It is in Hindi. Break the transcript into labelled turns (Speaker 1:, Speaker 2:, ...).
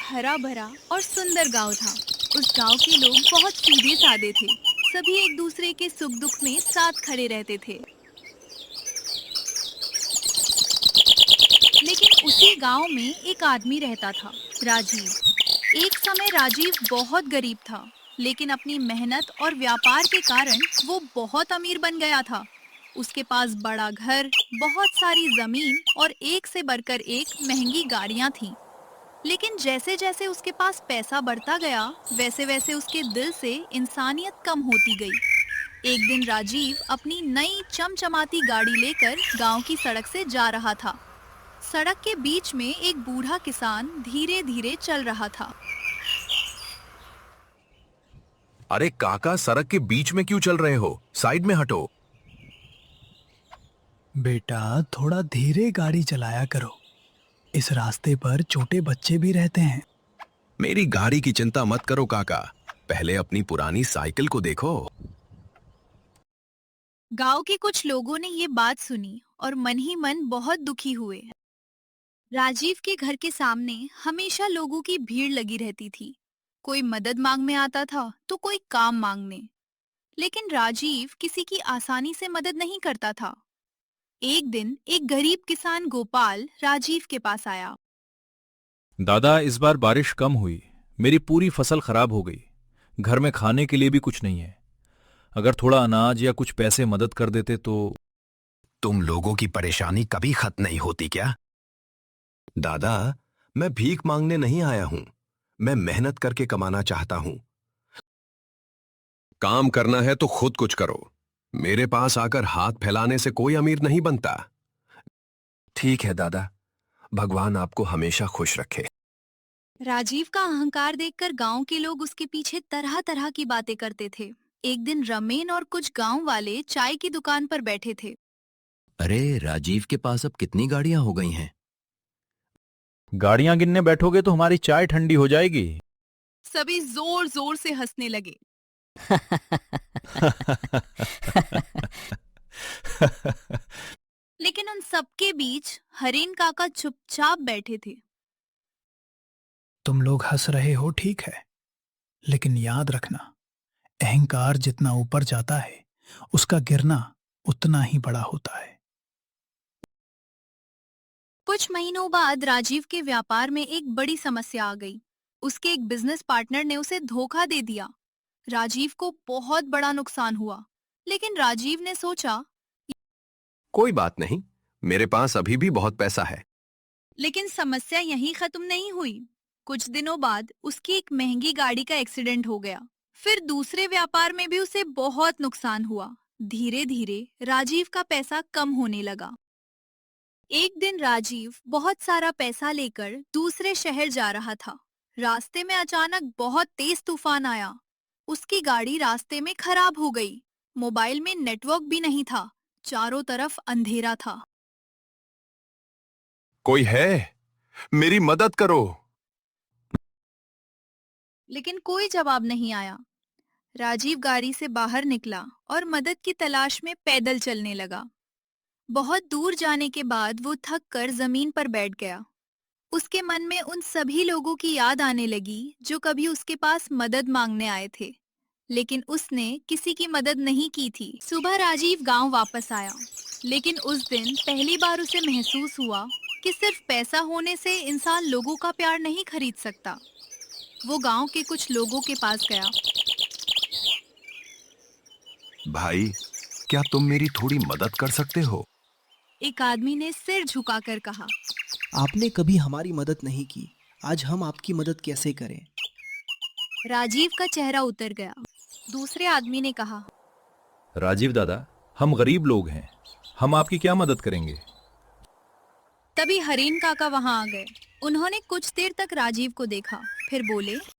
Speaker 1: हरा भरा और सुंदर गांव था। उस गांव के लोग बहुत सीधे साधे थे। सभी एक दूसरे के सुख दुख में साथ खड़े रहते थे। लेकिन उसी गांव में एक आदमी रहता था, राजीव। एक समय राजीव बहुत गरीब था, लेकिन अपनी मेहनत और व्यापार के कारण वो बहुत अमीर बन गया था। उसके पास बड़ा घर, बहुत सारी जमीन और एक से बढ़कर एक महंगी गाड़ियां थीं। लेकिन जैसे जैसे उसके पास पैसा बढ़ता गया, वैसे वैसे उसके दिल से इंसानियत कम होती गई। एक दिन राजीव अपनी नई चमचमाती गाड़ी लेकर गांव की सड़क से जा रहा था। सड़क के बीच में एक बूढ़ा किसान धीरे धीरे चल रहा था।
Speaker 2: अरे काका, सड़क के बीच में क्यों चल रहे हो? साइड में हटो।
Speaker 3: बेटा, थोड़ा धीरे गाड़ी चलाया करो। इस रास्ते पर छोटे बच्चे भी रहते हैं।
Speaker 2: मेरी गाड़ी की चिंता मत करो काका, पहले अपनी पुरानी साइकिल को देखो।
Speaker 1: गांव के कुछ लोगों ने ये बात सुनी और मन ही मन बहुत दुखी हुए। राजीव के घर के सामने हमेशा लोगों की भीड़ लगी रहती थी। कोई मदद मांगने आता था तो कोई काम मांगने। लेकिन राजीव किसी की आसानी से मदद नहीं करता था। एक दिन एक गरीब किसान गोपाल राजीव के पास आया।
Speaker 4: दादा, इस बार बारिश कम हुई, मेरी पूरी फसल खराब हो गई। घर में खाने के लिए भी कुछ नहीं है। अगर थोड़ा अनाज या कुछ पैसे मदद कर देते तो।
Speaker 2: तुम लोगों की परेशानी कभी खत्म नहीं होती क्या? दादा, मैं भीख मांगने नहीं आया हूं। मैं मेहनत करके कमाना चाहता हूं। काम करना है तो खुद कुछ करो। मेरे पास आकर हाथ फैलाने से कोई अमीर नहीं बनता। ठीक है दादा, भगवान आपको हमेशा खुश रखे।
Speaker 1: राजीव का अहंकार देखकर गांव के लोग उसके पीछे तरह तरह की बातें करते थे। एक दिन रमेन और कुछ गांव वाले चाय की दुकान पर बैठे थे।
Speaker 5: अरे, राजीव के पास अब कितनी गाड़ियां हो गई हैं?
Speaker 4: गाड़ियां गिनने बैठोगे तो हमारी चाय ठंडी हो जाएगी।
Speaker 1: सभी जोर जोर से हंसने लगे। लेकिन उन सबके बीच हरेन काका चुपचाप बैठे थे।
Speaker 3: तुम लोग हंस रहे हो, ठीक है, लेकिन याद रखना, अहंकार जितना ऊपर जाता है, उसका गिरना उतना ही बड़ा होता है।
Speaker 1: कुछ महीनों बाद राजीव के व्यापार में एक बड़ी समस्या आ गई। उसके एक बिजनेस पार्टनर ने उसे धोखा दे दिया। राजीव को बहुत बड़ा नुकसान हुआ। लेकिन राजीव ने सोचा।
Speaker 2: कोई बात नहीं, मेरे पास अभी भी बहुत पैसा है।
Speaker 1: लेकिन समस्या यहीं खत्म नहीं हुई। कुछ दिनों बाद उसकी एक महंगी गाड़ी का एक्सीडेंट हो गया। फिर दूसरे व्यापार में भी उसे बहुत नुकसान हुआ। धीरे धीरे राजीव का पैसा कम होने लगा। एक दिन राजीव बहुत सारा पैसा लेकर दूसरे शहर जा रहा था। रास्ते में अचानक बहुत तेज तूफान आया। उसकी गाड़ी रास्ते में खराब हो गई। मोबाइल में नेटवर्क भी नहीं था। चारों तरफ अंधेरा था।
Speaker 2: कोई है? मेरी मदद करो।
Speaker 1: लेकिन कोई जवाब नहीं आया। राजीव गाड़ी से बाहर निकला और मदद की तलाश में पैदल चलने लगा। बहुत दूर जाने के बाद वो थक कर जमीन पर बैठ गया। उसके मन में उन सभी लोगों की याद आने लगी जो कभी उसके पास मदद मांगने आए थे, लेकिन उसने किसी की मदद नहीं की थी। सुबह राजीव गांव वापस आया, लेकिन उस दिन पहली बार उसे महसूस हुआ कि सिर्फ पैसा होने से इंसान लोगों का प्यार नहीं खरीद सकता। वो गांव के कुछ लोगों के पास गया।
Speaker 2: भाई, क्या तुम मेरी थोड़ी मदद कर सकते हो?
Speaker 1: एक आदमी ने सिर झुकाकर कहा।
Speaker 6: आपने कभी हमारी मदद नहीं की, आज हम आपकी मदद कैसे करें?
Speaker 1: राजीव का चेहरा उतर गया। दूसरे आदमी ने कहा।
Speaker 4: राजीव दादा, हम गरीब लोग हैं, हम आपकी क्या मदद करेंगे?
Speaker 1: तभी हरीन काका वहां आ गए। उन्होंने कुछ देर तक राजीव को देखा, फिर बोले।